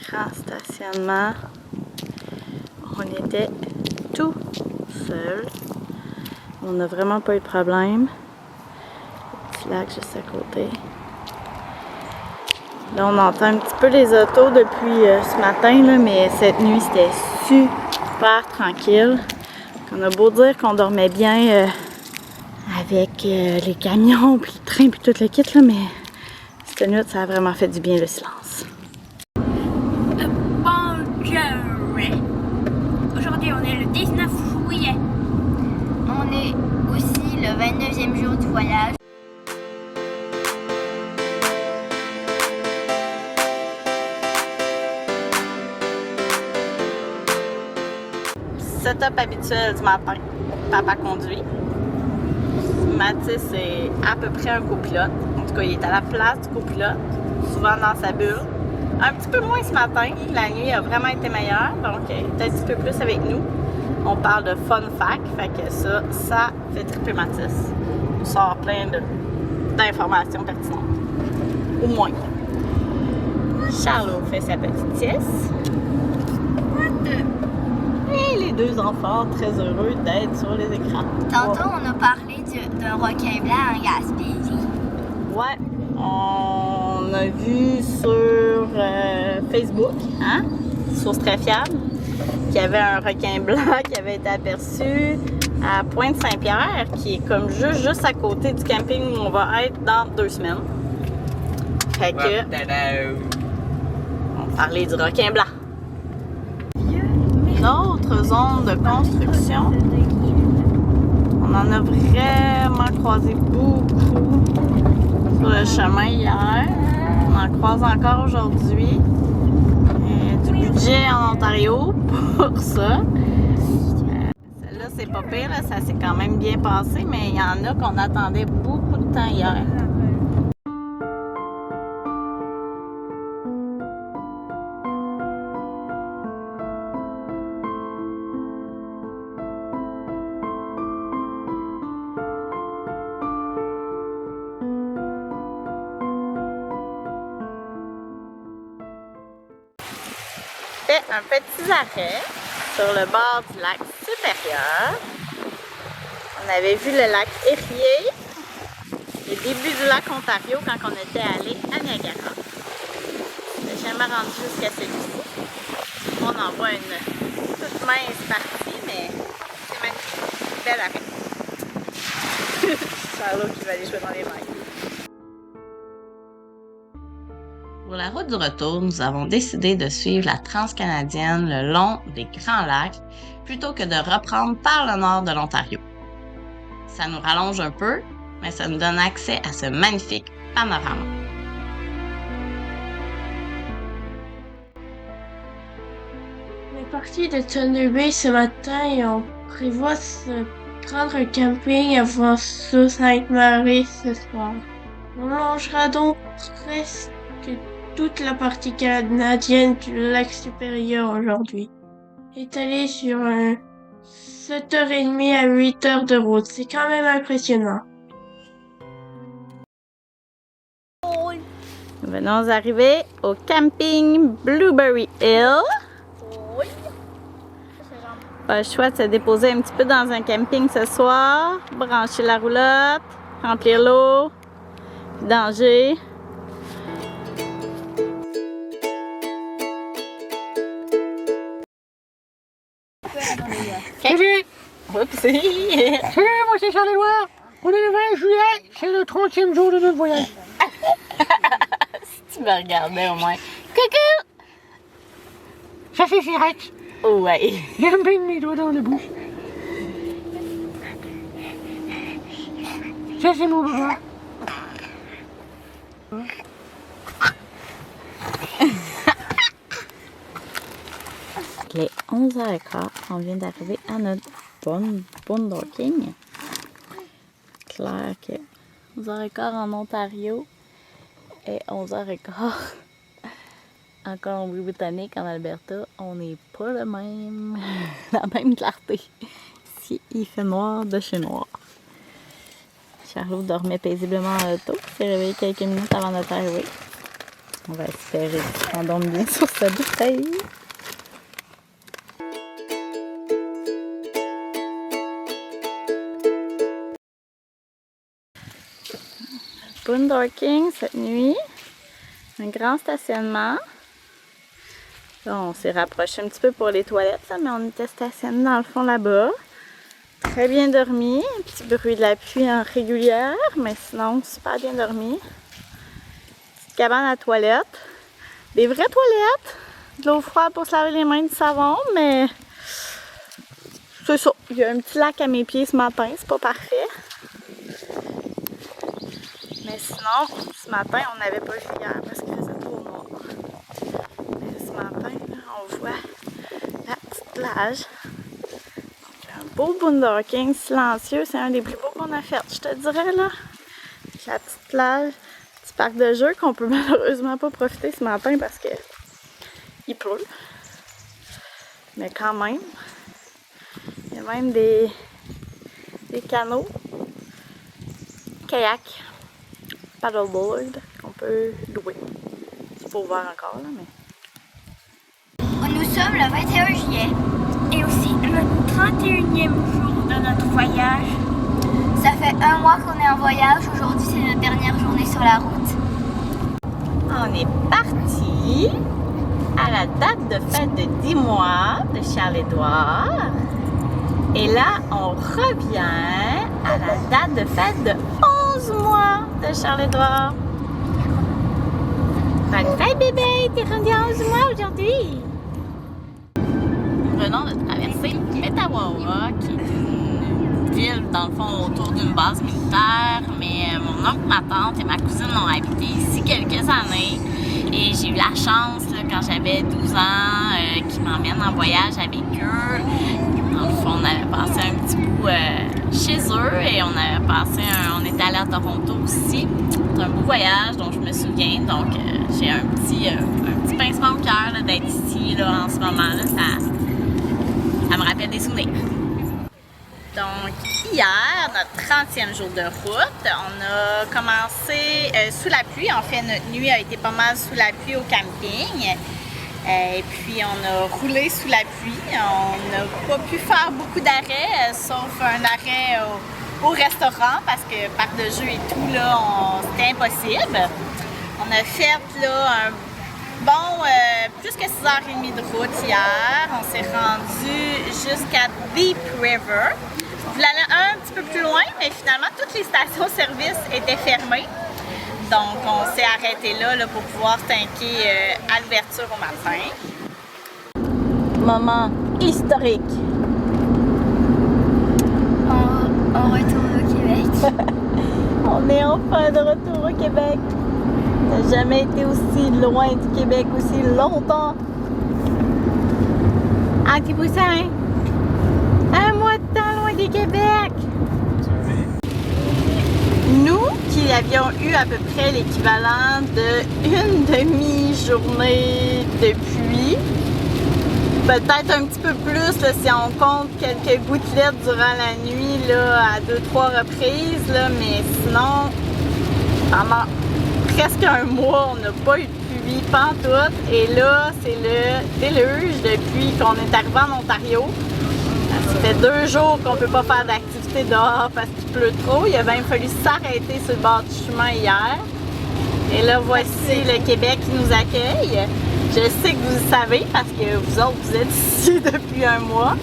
grand stationnement. On était tout seul. On n'a vraiment pas eu de problème. Le petit lac juste à côté. Là, on entend un petit peu les autos depuis ce matin, là, mais cette nuit, c'était super tranquille. On a beau dire qu'on dormait bien avec les camions, puis le train, puis tout le kit, là, mais cette nuit, ça a vraiment fait du bien le silence. Bonjour! Aujourd'hui, on est le 19 juillet. On est aussi le 29e jour du voyage. Setup habituel du matin. Papa conduit. Mathis est à peu près un copilote. En tout cas, il est à la place du copilote, souvent dans sa bulle. Un petit peu moins ce matin. La nuit a vraiment été meilleure, donc il est un petit peu plus avec nous. On parle de fun fact, fait que ça fait triper Mathis. Il sort plein d'informations pertinentes. Au moins. Charlot fait sa petite sieste. Et les deux enfants très heureux d'être sur les écrans. Tantôt, on a parlé d'un requin blanc en Gaspésie. Ouais, on a vu sur Facebook, hein, source très fiable, qu'il y avait un requin blanc qui avait été aperçu à Pointe-Saint-Pierre, qui est comme juste à côté du camping où on va être dans 2 semaines. Fait que on parlait du requin blanc. D'autres zones de construction, on en a vraiment croisé beaucoup sur le chemin hier. On en croise encore aujourd'hui. Du budget en Ontario pour ça. Celle-là, c'est pas pire, là, ça s'est quand même bien passé, mais il y en a qu'on attendait beaucoup de temps hier. Fait un petit arrêt sur le bord du lac supérieur. On avait vu le lac Erie, le début du lac Ontario quand on était allé à Niagara. Je n'ai jamais rendu jusqu'à celui-ci. On en voit une toute mince partie, mais c'est magnifique. Bel arrêt. Charlot qui va aller jouer dans les vagues. Pour la route du retour, nous avons décidé de suivre la Transcanadienne le long des Grands Lacs plutôt que de reprendre par le nord de l'Ontario. Ça nous rallonge un peu, mais ça nous donne accès à ce magnifique panorama. On est parti de Thunder Bay ce matin et on prévoit se prendre un camping avant Sault-Sainte-Marie ce soir. On longera donc presque toute la partie canadienne du lac supérieur aujourd'hui. Étalé sur 7h30 à 8h de route. C'est quand même impressionnant. Nous venons d'arriver au camping Blueberry Hill. Pas le choix de se déposer un petit peu dans un camping ce soir, brancher la roulotte, remplir l'eau, danger. Salut! Oupsie! Salut, moi c'est Charles-Édouard! On est le 20 juillet, c'est le 30e jour de notre voyage. Si tu me regardais au moins. Coucou! Ça c'est Sirette. Oh ouais! J'aime bien mes doigts dans la bouche. Ça c'est mon papa. Il est 11h15, on vient d'arriver à notre boondocking. Clair que 11h15 en Ontario et 11h15 en Colombie-Britannique, en Alberta, on n'est pas la même clarté. Ici, il fait noir de chez noir. Charlot dormait paisiblement en auto, s'est réveillé quelques minutes avant notre arrivée. On va espérer qu'il s'endorme bien sur sa bouteille. Boondocking cette nuit. Un grand stationnement. Là, on s'est rapproché un petit peu pour les toilettes, là, mais on était stationné dans le fond là-bas. Très bien dormi. Un petit bruit de la pluie en régulière, mais sinon, super bien dormi. Petite cabane à toilette. Des vraies toilettes. De l'eau froide pour se laver les mains, du savon, mais c'est ça. Il y a un petit lac à mes pieds ce matin, c'est pas parfait. Mais sinon, ce matin, on n'avait pas vu hier parce qu'il faisait trop noir. Mais ce matin, là, on voit la petite plage. Donc, un beau boondocking silencieux. C'est un des plus beaux qu'on a fait, je te dirais, là. La petite plage, petit parc de jeux qu'on peut malheureusement pas profiter ce matin parce que il pleut. Mais quand même, il y a même des canots, kayak, paddleboard qu'on peut louer. C'est pas ouvert encore, là, mais... Nous sommes le 21 juillet et aussi le 31e jour de notre voyage. Ça fait un mois qu'on est en voyage. Aujourd'hui, c'est notre dernière journée sur la route. On est parti à la date de fête de 10 mois de Charles-Édouard. Et là, on revient à la date de fête de 11 mois de Charles-Édouard. Bonne fête, bébé! T'es rendu à 11 mois aujourd'hui! Nous venons de traverser Metawawa, qui est une ville, dans le fond, autour d'une base militaire. Mais mon oncle, ma tante et ma cousine ont habité ici quelques années. Et j'ai eu la chance, là, quand j'avais 12 ans, qu'ils m'emmènent en voyage avec eux. Dans le fond, on avait passé un petit bout chez eux et on était allé à Toronto aussi. C'est un beau voyage dont je me souviens. Donc, j'ai un petit pincement au cœur d'être ici là, en ce moment. Là, ça me rappelle des souvenirs. Donc, hier, notre 30e jour de route, on a commencé sous la pluie. En fait, notre nuit a été pas mal sous la pluie au camping. Et puis, on a roulé sous la pluie. On n'a pas pu faire beaucoup d'arrêts, sauf un arrêt au restaurant parce que parc de jeux et tout, là, c'était impossible. On a fait là, plus que 6h30 de route hier. On s'est rendu jusqu'à Deep River. On voulait aller un petit peu plus loin, mais finalement, toutes les stations-service étaient fermées. Donc, on s'est arrêté là pour pouvoir se tanker à l'ouverture au matin. Moment historique. On retourne au Québec. On est enfin de retour au Québec. On n'a jamais été aussi loin du Québec aussi longtemps. Un petit poussin. Un mois de temps loin du Québec. Nous qui avions eu à peu près l'équivalent d'une demi-journée de pluie, peut-être un petit peu plus là, si on compte quelques gouttelettes durant la nuit là, à 2-3 reprises, là, mais sinon, pendant presque un mois, on n'a pas eu de pluie pantoute. Et là, c'est le déluge depuis qu'on est arrivé en Ontario. Ça fait 2 jours qu'on ne peut pas faire d'activité dehors parce qu'il pleut trop. Il a même fallu s'arrêter sur le bord du chemin hier. Et là, voici le Québec qui nous accueille. Je sais que vous le savez parce que vous autres, vous êtes ici depuis un mois.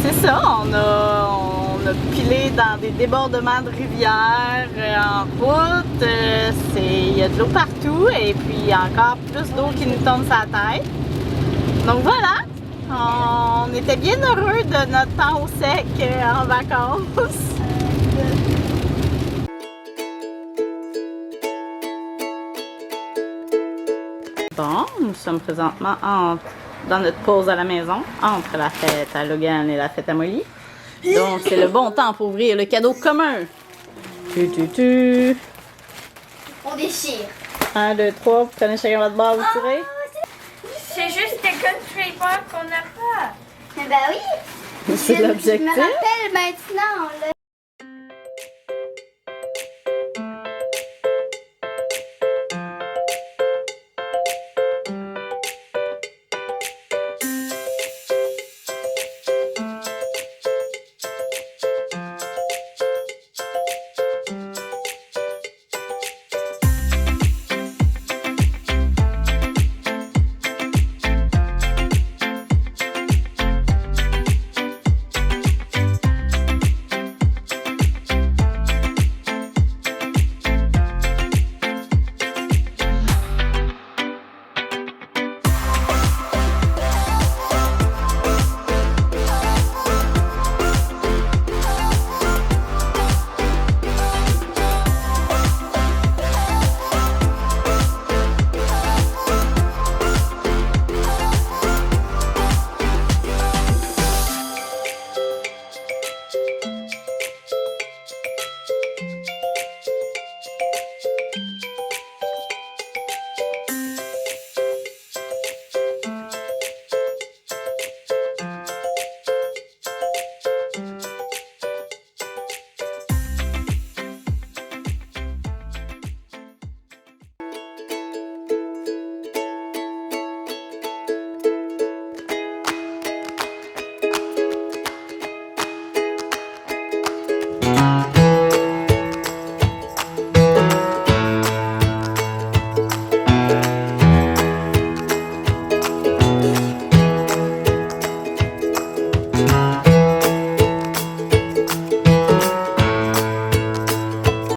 C'est ça, on a pilé dans des débordements de rivières en route. Il y a de l'eau partout et puis encore plus d'eau qui nous tombe sur la tête. Donc voilà! On était bien heureux de notre temps au sec en vacances. Bon, nous sommes présentement dans notre pause à la maison, entre la fête à Logan et la fête à Molly. Donc, c'est le bon temps pour ouvrir le cadeau commun. On déchire. 1, 2, 3, vous prenez chacun votre barre, vous tirez. C'est juste des gun qu'on n'a pas. Mais ben oui. C'est l'objectif. Je me rappelle maintenant. Là.